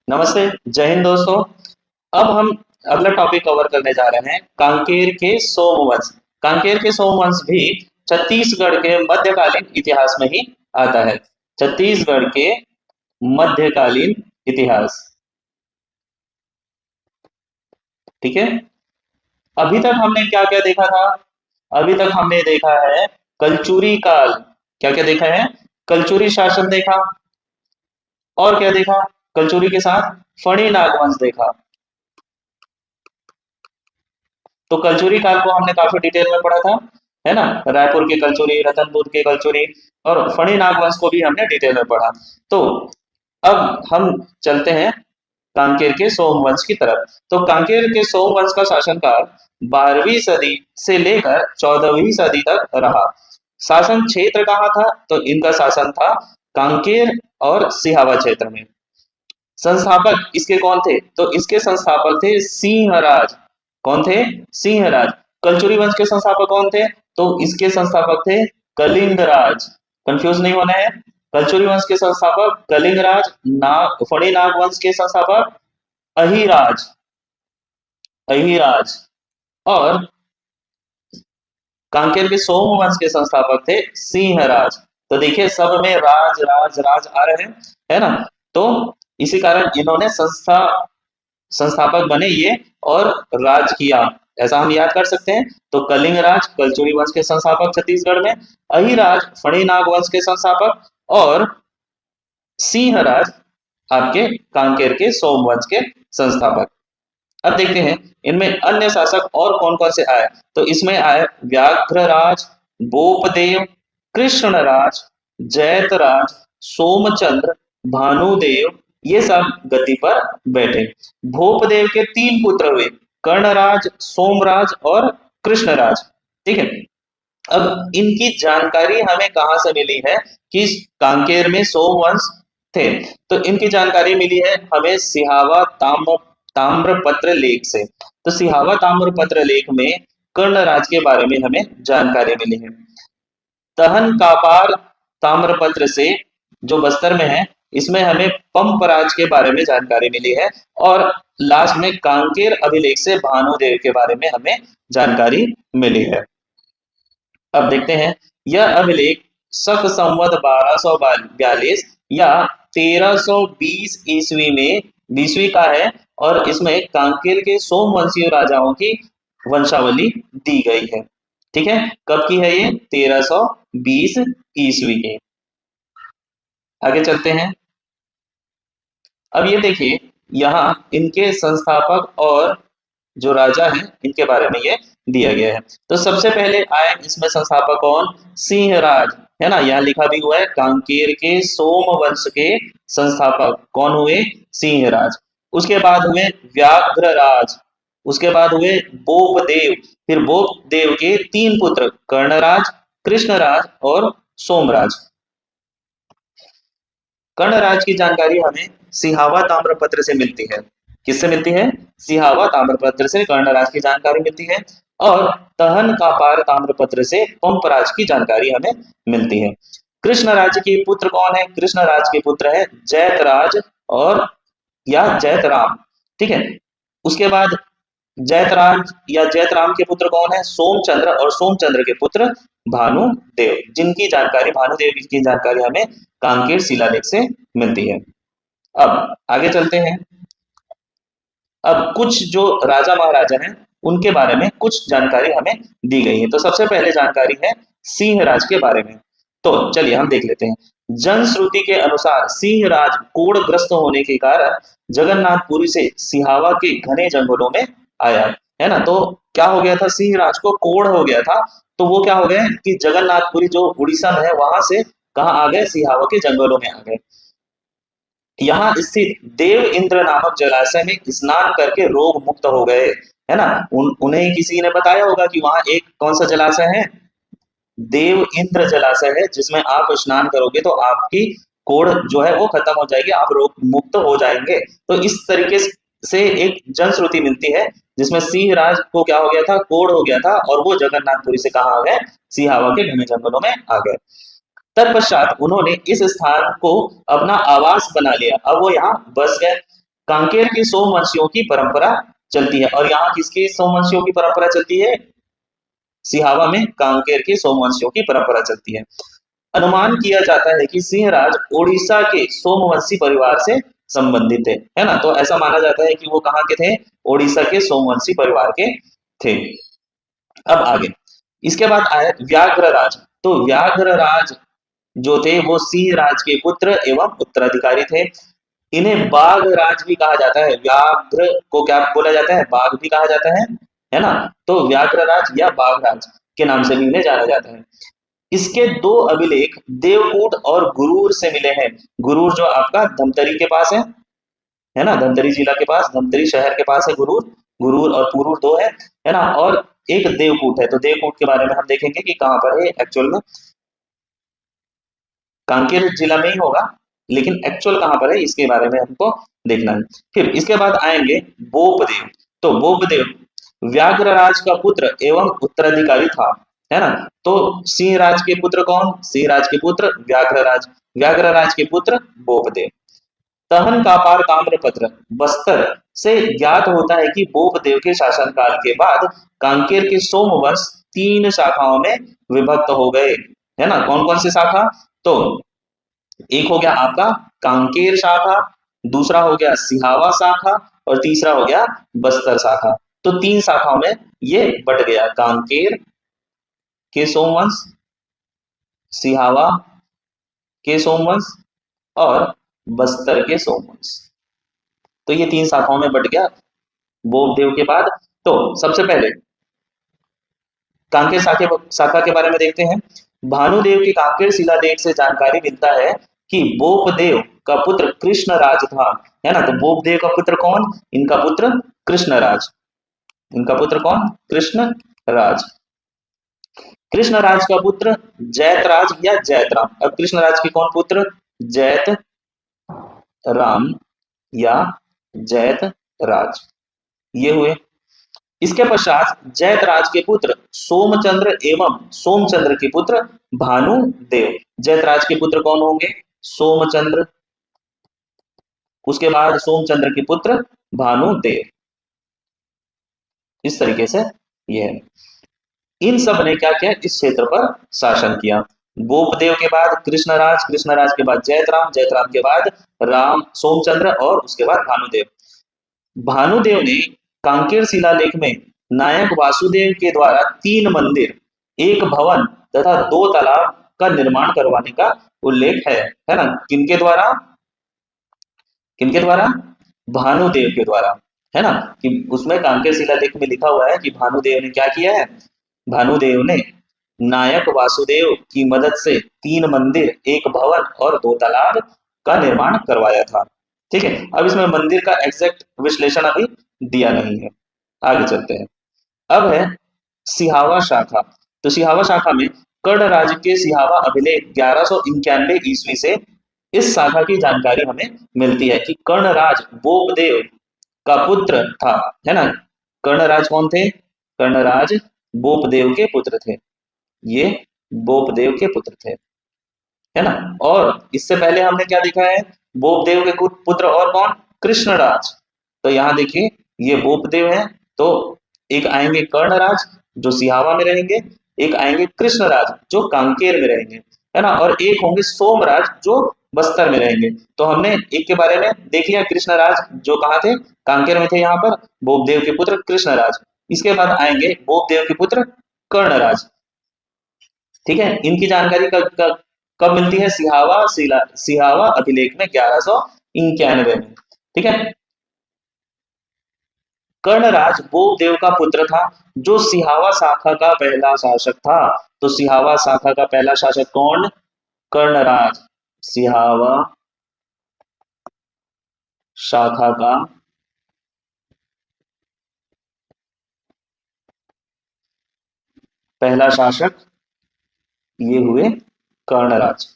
नमस्ते। जय हिंद दोस्तों। अब हम अगला टॉपिक कवर करने जा रहे हैं कांकेर के सोमवंश। कांकेर के सोमवंश भी छत्तीसगढ़ के मध्यकालीन इतिहास में ही आता है। छत्तीसगढ़ के मध्यकालीन इतिहास। ठीक है। अभी तक हमने क्या क्या देखा था? अभी तक हमने देखा है कलचुरी काल। क्या क्या देखा है? कलचुरी शासन देखा। और क्या देखा? कलचुरी के साथ फणी नागवंश देखा। तो कलचुरी काल को हमने काफी डिटेल में पढ़ा था, है ना। रायपुर के कलचुरी, रतनपुर के कलचुरी और फणी नागवंश को भी हमने डिटेल में पढ़ा। तो अब हम चलते हैं कांकेर के सोमवंश की तरफ। तो कांकेर के सोमवंश का शासनकाल 12वीं सदी से लेकर 14वीं सदी तक रहा। शासन क्षेत्र कहाँ था? तो इनका शासन था कांकेर और सिहावा क्षेत्र में। संस्थापक इसके कौन थे? तो इसके संस्थापक थे सिंहराज। कौन थे? सिंहराज। कलचुरी वंश के संस्थापक कौन थे? तो इसके संस्थापक थे कलिंगराज। कंफ्यूज नहीं होना है। कलचुरी वंश के संस्थापक कलिंगराज। फणी नाग वंश के संस्थापक अहिराज। अहिराज। और कांकेर के सोमवंश के संस्थापक थे सिंहराज। तो देखिए सब में राज राज राज आ रहे हैं, है ना। तो इसी कारण इन्होंने संस्थापक बने ये और राज किया, ऐसा हम याद कर सकते हैं। तो कलिंगराज कलचुरी वंश के संस्थापक छत्तीसगढ़ में, अहिराज फणिनाग वंश के संस्थापक और सिंहराज आपके कांकेर के सोमवंश के संस्थापक। अब देखते हैं इनमें अन्य शासक और कौन कौन से आए। तो इसमें आए व्याघ्रराज, बोपदेव, कृष्णराज, जैतराज, सोमचंद्र, भानुदेव, ये सब गद्दी पर बैठे। भोपदेव के तीन पुत्र हुए, कर्णराज, सोमराज और कृष्णराज। ठीक है। अब इनकी जानकारी हमें कहां से मिली है कि कांकेर में सोमवंश थे? तो इनकी जानकारी मिली है हमें सिहावा ताम्रपत्र लेख से। तो सिहावा ताम्रपत्र लेख में कर्णराज के बारे में हमें जानकारी मिली है। तहन कापार ताम्रपत्र से जो बस्तर में है, इसमें हमें पंपराज के बारे में जानकारी मिली है। और लास्ट में कांकेर अभिलेख से भानुदेव के बारे में हमें जानकारी मिली है। अब देखते हैं यह अभिलेख शक संवत 1242 या 1320 ईस्वी में 20वीं का है और इसमें कांकेर के सोमवंशीय राजाओं की वंशावली दी गई है। ठीक है। कब की है ये? 1320 ईस्वी की। आगे चलते हैं। अब ये देखिए यहाँ इनके संस्थापक और जो राजा हैं इनके बारे में ये दिया गया है। तो सबसे पहले आए इसमें संस्थापक कौन? सिंहराज, है ना। यहाँ लिखा भी हुआ है कांकेर के सोमवंश के संस्थापक कौन हुए? सिंहराज। उसके बाद हुए व्याघ्रराज। उसके बाद हुए बोपदेव। फिर बोपदेव के तीन पुत्र कर्णराज, कृष्णराज और सोमराज। कर्णराज की जानकारी हमें सिहावा ताम्रपत्र से मिलती है। किससे मिलती है? सिहावा ताम्रपत्र से कर्णराज की जानकारी मिलती है। और तहन कापार ताम्रपत्र से पंपराज की जानकारी हमें मिलती है। कृष्णराज के पुत्र कौन है? कृष्णराज के पुत्र है जैतराज और या जैतराम। ठीक है। उसके बाद जैतराज या जैतराम के पुत्र कौन है? सोमचंद्र और सोमचंद्र के पुत्र भानुदेव, जिनकी जानकारी भानुदेव की जानकारी हमें कांकेर शिलालेख से मिलती है। अब आगे चलते हैं। अब कुछ जो राजा महाराजा हैं उनके बारे में कुछ जानकारी हमें दी गई है। तो सबसे पहले जानकारी है सिंहराज के बारे में। तो चलिए हम देख लेते हैं। जनश्रुति के अनुसार सिंहराज कोढ़ग्रस्त होने के कारण जगन्नाथपुरी से सिहावा के घने जंगलों में आया, है ना। तो क्या हो गया था? सिंहराज को कोढ़ हो गया था। तो वो क्या हो गए कि जगन्नाथपुरी जो उड़ीसा में है वहां से कहा आ गए? सिहावा के जंगलों में आ गए। यहाँ स्थित देव इंद्र नामक जलाशय में स्नान करके रोग मुक्त हो गए, है ना। उन्हें किसी ने बताया होगा कि वहां एक कौन सा जलाशय है? देव इंद्र जलाशय है, जिसमें आप स्नान करोगे तो आपकी कोढ़ जो है वो खत्म हो जाएगी, आप रोग मुक्त हो जाएंगे। तो इस तरीके से एक जनश्रुति मिलती है जिसमें सिंहराज को क्या हो गया था? कोढ़ हो गया था और वो जगन्नाथपुरी से कहा आ गए? सिहावा के घने जंगलों में आ गए। तत्पश्चात उन्होंने इस स्थान को अपना आवास बना लिया। अब वो यहाँ बस गए। कांकेर के सोमवंशियों की परंपरा चलती है। और यहाँ किसकी सोमवंशियों की परंपरा चलती है? सिहावा में कांकेर के सोमवंशियों की परंपरा चलती है। अनुमान किया जाता है कि सिंहराज ओडिशा के सोमवंशी परिवार से संबंधित है ना। तो ऐसा माना जाता है कि वो कहाँ के थे? ओडिशा के सोमवंशी परिवार के थे। अब आगे इसके बाद आया व्याघ्रराज। तो व्याघ्रराज जो थे वो सिंह राज के पुत्र एवं उत्तराधिकारी थे। इन्हें बाघ राज भी कहा जाता है। व्याघ्र को क्या बोला जाता है? बाघ भी कहा जाता है ना। तो व्याघ्रराज या बाघराज के नाम से भी इन्हें जाना जाता है। इसके दो अभिलेख देवकूट और गुरूर से मिले हैं। गुरूर जो आपका धमतरी के पास है ना, धमतरी जिला के पास, धमतरी शहर के पास है गुरूर। गुरूर और पुरूर दो है ना। और एक देवकूट है। तो देवकूट के बारे में हम देखेंगे कि कहां पर है एक्चुअल में। कांकेर जिला में ही होगा, लेकिन एक्चुअल कहां पर है इसके बारे में हमको देखना है। फिर इसके बाद आएंगे बोपदेव। तो बोपदेव व्याघ्रराज का पुत्र एवं उत्तराधिकारी था, है ना। तो सिंहराज के पुत्र कौन? सिंहराज के पुत्र व्याघ्रराज, व्याघ्रराज के पुत्र बोपदेव। तहन कापार ताम्रपत्र बस्तर से ज्ञात होता है कि बोपदेव के शासनकाल के बाद कांकेर के सोमवंश 3 शाखाओं में विभक्त हो गए, है ना। कौन कौन सी शाखा? तो एक हो गया आपका कांकेर शाखा, दूसरा हो गया सिहावा शाखा, और तीसरा हो गया बस्तर शाखा। तो 3 शाखाओं में ये बट गया, कांकेर के सोमवंश, सिहावा के सोमवंश और बस्तर के सोमवंश। तो ये 3 शाखाओं में बट गया बोपदेव के बाद। तो सबसे पहले कांकेर शाखा के बारे में देखते हैं। भानुदेव की कांकेर शिलालेख से जानकारी मिलता है कि बोपदेव का पुत्र कृष्णराज था, है ना। तो बोपदेव का पुत्र कौन? इनका पुत्र कृष्णराज। इनका पुत्र कौन? कृष्णराज। कृष्णराज का पुत्र जैतराज या जैतराम। अब कृष्णराज के कौन पुत्र? जैत राम या जैतराज, ये हुए। इसके पश्चात जैतराज के पुत्र सोमचंद्र एवं सोमचंद्र के पुत्र भानुदेव। जैतराज के पुत्र कौन होंगे? सोमचंद्र। उसके बाद सोमचंद्र के पुत्र भानुदेव। इस तरीके से यह है। इन सब ने क्या किया? इस क्षेत्र पर शासन किया। बोपदेव के बाद कृष्णराज, कृष्णराज के बाद जैतराम, जैतराम के बाद राम सोमचंद्र, और उसके बाद भानुदेव। भानुदेव ने कांकेर शिलालेख में नायक वासुदेव के द्वारा 3 मंदिर, 1 भवन तथा 2 तालाब का निर्माण करवाने का उल्लेख है ना। किनके द्वारा? किनके द्वारा? भानुदेव के द्वारा, है ना। कि उसमें कांकेर शिलालेख में लिखा हुआ है कि भानुदेव ने क्या किया है? भानुदेव ने नायक वासुदेव की मदद से 3 मंदिर, 1 भवन और 2 तालाब का निर्माण करवाया था। ठीक है। अब इसमें मंदिर का एग्जैक्ट विश्लेषण अभी दिया नहीं है, आगे चलते हैं। अब है सिहावा शाखा। तो सिहावा शाखा में कर्ण राज्य के सिहावा अभिलेख 1191 ईस्वी से इस शाखा की जानकारी हमें मिलती है कि कर्णराज बोपदेव का पुत्र था, है ना। कर्णराज कौन थे? कर्णराज बोपदेव के पुत्र थे। ये बोपदेव के पुत्र थे, है ना। और इससे पहले हमने क्या देखा है? बोपदेव के पुत्र और कौन? कृष्णराज। तो यहाँ देखिए ये बोपदेव है। तो एक आएंगे कर्णराज जो सिहावा में रहेंगे, एक आएंगे कृष्णराज जो कांकेर में रहेंगे, है ना। और एक होंगे सोमराज जो बस्तर में रहेंगे। तो हमने एक के बारे में देख लिया, कृष्णराज जो कहाँ थे? कांकेर में थे। यहाँ पर बोपदेव के पुत्र कृष्णराज। इसके बाद आएंगे बोपदेव के पुत्र कर्णराज। ठीक है। इनकी जानकारी कब मिलती है? सिहावा अभिलेख में 1191 में। ठीक है। कर्णराज बोपदेव का पुत्र था जो सिहावा शाखा का पहला शासक था। तो सिहावा शाखा का पहला शासक कौन? कर्णराज। सिहावा शाखा का पहला शासक ये हुए कर्णराज।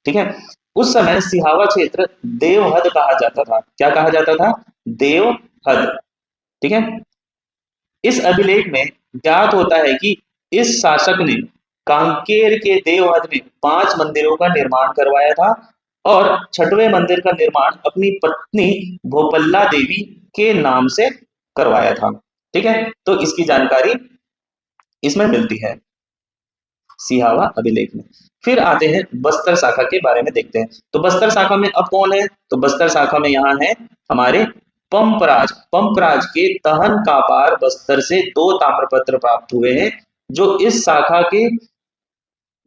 ठीक है। उस समय सिहावा क्षेत्र देवहद कहा जाता था। क्या कहा जाता था? देवहद। ठीक है। इस अभिलेख में ज्ञात होता है कि इस शासक ने कांकेर के देवहद में 5 मंदिरों का निर्माण करवाया था और छठवें मंदिर का निर्माण अपनी पत्नी भोपल्ला देवी के नाम से करवाया था। ठीक है, तो इसकी जानकारी इसमें मिलती है सिहावा अभिलेख में। फिर आते हैं बस्तर शाखा के बारे में देखते हैं। तो बस्तर शाखा में अब कौन है? तो बस्तर शाखा में यहाँ है हमारे पंपराज। पंपराज के तहन का पार बस्तर से 2 ताम्रपत्र प्राप्त हुए हैं, जो इस शाखा के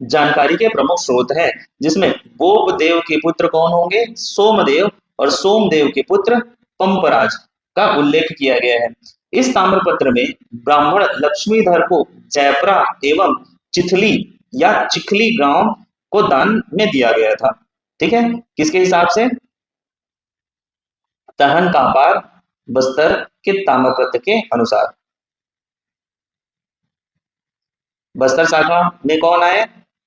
जानकारी के प्रमुख स्रोत हैं, जिसमें बोपदेव के पुत्र कौन होंगे? सोमदेव, और सोमदेव के पुत्र पंपराज का उल्लेख किया गया है। इस ताम्रपत्र में ब्राह्मण लक्ष्मीधर को जयपरा एवं चिथली या चिखली गांव को दान में दिया गया था। ठीक है, किसके हिसाब से? तहन का पार बस्तर के ताम्रपत्र के अनुसार। बस्तर शाखा में कौन आए?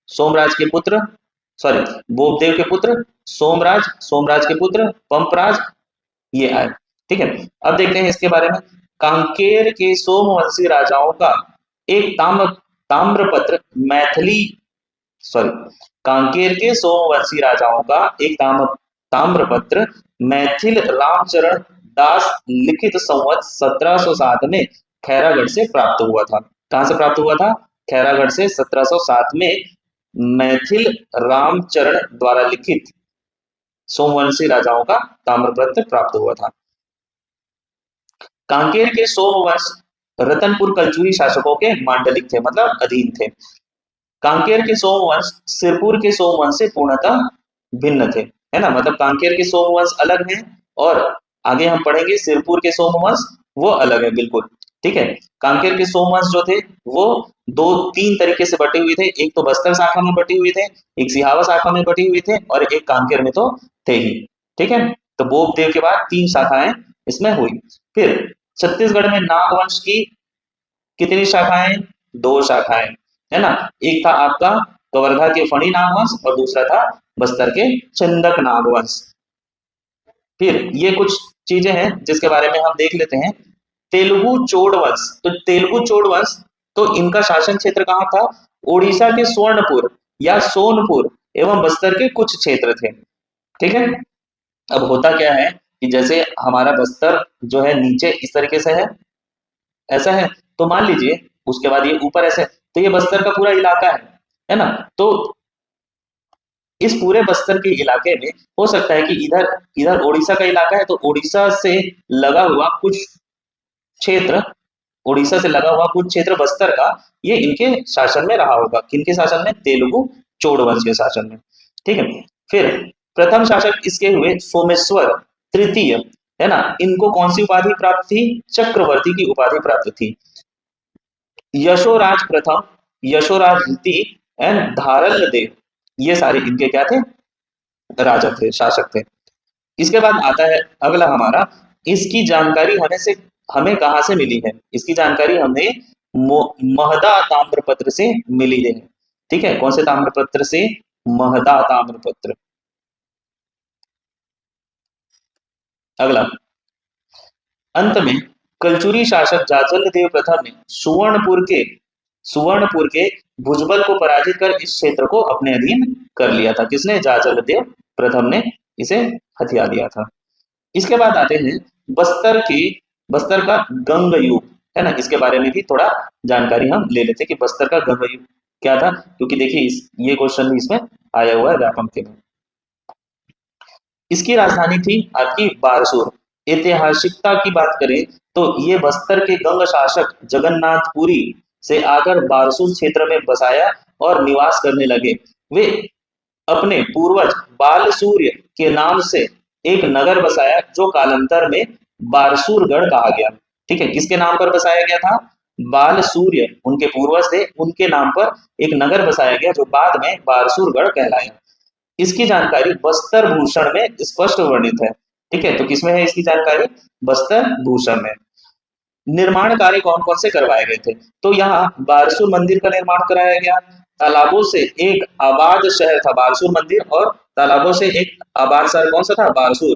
सोमराज के पुत्र, सॉरी, बोपदेव के पुत्र सोमराज, सोमराज के पुत्र पंपराज, ये आए। ठीक है, अब देखते हैं इसके बारे में। कांकेर के सोमवंशी राजाओं का एक ताम्रपत्र मैथिली, सॉरी, कांकेर के सोमवंशी राजाओं का एक ताम्रपत्र मैथिल रामचरण दास लिखित संवत 1707 में खैरागढ़ से प्राप्त हुआ था। कहां से प्राप्त हुआ था? खैरागढ़ से 1707 में मैथिल रामचरण द्वारा लिखित सोमवंशी राजाओं का ताम्रपत्र प्राप्त हुआ था। कांकेर के सोमवंश रतनपुर कलचुरी शासकों के मांडलिक थे, मतलब अधीन थे। कांकेर के सोमवंश सिरपुर के सोमवंश से पूर्णतः भिन्न थे, है ना। मतलब कांकेर के सोमवंश अलग हैं और आगे हम पढ़ेंगे सिरपुर के सोमवंश वो अलग है बिल्कुल। ठीक है, कांकेर के सोमवंश जो थे वो 2-3 तरीके से बटे हुए थे। एक तो बस्तर शाखा में बटे हुए थे, एक सिहावा शाखा में बटे हुए थे, और एक कांकेर में तो थे ही। ठीक है, तो बोपदेव के बाद 3 शाखाएं इसमें हुई। फिर छत्तीसगढ़ में नागवंश की कितनी शाखाएं? 2 शाखाएं, है ना। एक था आपका कवर्धा के फणी नागवंश और दूसरा था बस्तर के चंदक नागवंश। फिर ये कुछ चीजें हैं जिसके बारे में हम देख लेते हैं। तेलुगु चोड़ वंश, तो तेलुगु चोड़ वंश, तो इनका शासन क्षेत्र कहाँ था? ओडिशा के स्वर्णपुर या सोनपुर एवं बस्तर के कुछ क्षेत्र थे। ठीक है, अब होता क्या है कि जैसे हमारा बस्तर जो है नीचे इस तरीके से है, ऐसा है, तो मान लीजिए उसके बाद ये ऊपर ऐसे, तो ये बस्तर का पूरा इलाका है ना। तो इस पूरे बस्तर के इलाके में हो सकता है कि इधर इधर ओडिशा का इलाका है, तो ओडिशा से लगा हुआ कुछ क्षेत्र, ओडिशा से लगा हुआ कुछ क्षेत्र बस्तर का, ये इनके शासन में रहा होगा। किनके शासन में? तेलुगु चोड़ वंश के शासन में। ठीक है, फिर प्रथम शासक इसके हुए सोमेश्वर तृतीय, है ना। इनको कौन सी उपाधि प्राप्त थी? चक्रवर्ती की उपाधि प्राप्त थी। यशोराज प्रथम, यशोराज द्वितीय एंड धारल देव, ये सारे इनके क्या थे? राजा थे, शासक थे। इसके बाद आता है अगला हमारा, इसकी जानकारी हमें कहां से मिली है? इसकी जानकारी हमें महदा ताम्रपत्र से मिली है। ठीक है, कौन से ताम्रपत्र से? महदा ताम्रपत्र। अगला, अंत में कलचुरी शासक जाजल देव प्रथम ने सुवर्णपुर के भुजबल को पराजित कर इस क्षेत्र को अपने अधीन कर लिया था। किसने? जाजल देव प्रथम ने इसे हथिया दिया था। इसके बाद आते हैं बस्तर का गंग युग, है ना। इसके बारे में भी थोड़ा जानकारी हम ले लेते हैं कि बस्तर का गंग युग क्या था, क्योंकि देखिए ये क्वेश्चन भी इसमें आया हुआ है व्यापम के में। इसकी राजधानी थी आपकी बारसूर। ऐतिहासिकता की बात करें तो ये बस्तर के गंग शासक जगन्नाथपुरी से आकर बारसूर क्षेत्र में बसाया और निवास करने लगे। वे अपने पूर्वज बाल सूर्य के नाम से एक नगर बसाया, जो कालांतर में बारसूरगढ़ कहा गया। ठीक है, किसके नाम पर बसाया गया था? बाल सूर्य, उनके पूर्वज थे, उनके नाम पर एक नगर बसाया गया जो बाद में बारसूरगढ़ कहलाया। इसकी जानकारी बस्तर भूषण में स्पष्ट वर्णित है। ठीक है, तो किसमें है इसकी जानकारी? बस्तर भूषण में। निर्माण कार्य कौन कौन से करवाए गए थे? तो यहाँ बारसूर मंदिर का निर्माण कराया गया। तालाबों से एक आबाद शहर था बारसूर मंदिर, और तालाबों से एक आबाद शहर कौन सा था? बारसूर,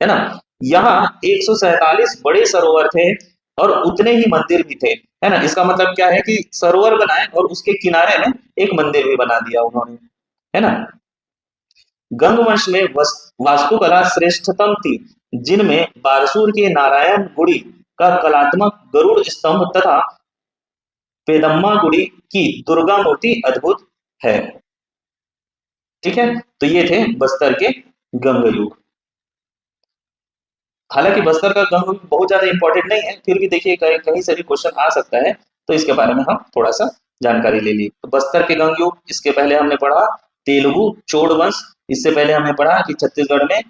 है ना। यहाँ 147 बड़े सरोवर थे और उतने ही मंदिर भी थे, है ना। इसका मतलब क्या है कि सरोवर बनाए और उसके किनारे में एक मंदिर भी बना दिया उन्होंने, है ना। गंग वंश में वास्तुकला श्रेष्ठतम थी, जिनमें बारसूर के नारायण गुड़ी का कलात्मक गरुड़ स्तंभ तथा पेदम्मा गुड़ी की दुर्गा मूर्ति अद्भुत है। ठीक है, तो ये थे बस्तर के गंग युग। हालांकि बस्तर का गंग युग बहुत ज्यादा इंपॉर्टेंट नहीं है, फिर भी देखिए कहीं से भी क्वेश्चन आ सकता है, तो इसके बारे में हम थोड़ा सा जानकारी ले ली। तो बस्तर के गंग युग, इसके पहले हमने पढ़ा तेलुगु चोड़ वंश, इससे पहले हमने पढ़ा कि छत्तीसगढ़ में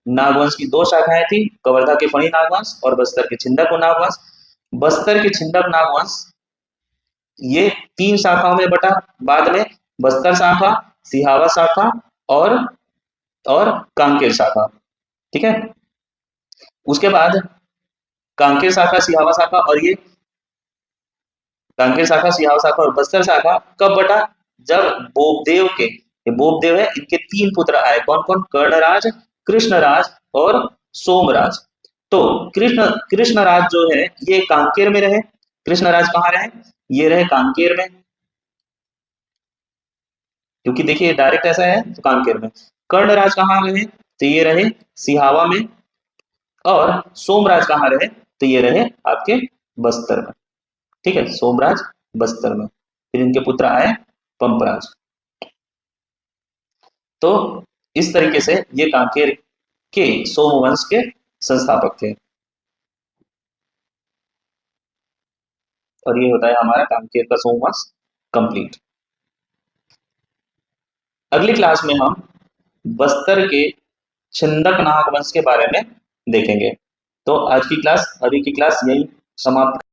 नागवंश की दो शाखाएं थी, कवर्धा के फणी नागवंश और बस्तर के छिंदक नागवंश। बस्तर के छिंदक नागवंश ये 3 शाखाओं में बटा, बाद में बस्तर शाखा, सिहावा शाखा और कांकेर शाखा। ठीक है, उसके बाद कांकेर शाखा, सिहावा शाखा और ये कांकेर शाखा, सिहावा शाखा और बस्तर शाखा कब बटा? जब बोपदेव के, ये बोपदेव है, इनके 3 पुत्र आए। कौन कौन? कर्णराज, कृष्णराज और सोमराज। तो कृष्णराज जो है ये कांकेर में रहे। कृष्णराज कहाँ रहे? ये रहे कांकेर में, क्योंकि देखिए डायरेक्ट ऐसा है तो कांकेर में। कर्णराज कहाँ रहे? तो ये रहे सिहावा में। और सोमराज कहाँ रहे? तो ये रहे आपके बस्तर में। ठीक है, सोमराज बस्तर में। फिर इनके पुत्र आए पंपराज। तो इस तरीके से ये कांकेर के सोमवंश के संस्थापक थे। और ये होता है हमारा कांकेर का सोमवंश कंप्लीट। अगली क्लास में हम बस्तर के छिंदक नाग वंश के बारे में देखेंगे। तो आज की क्लास, अभी की क्लास यही समाप्त।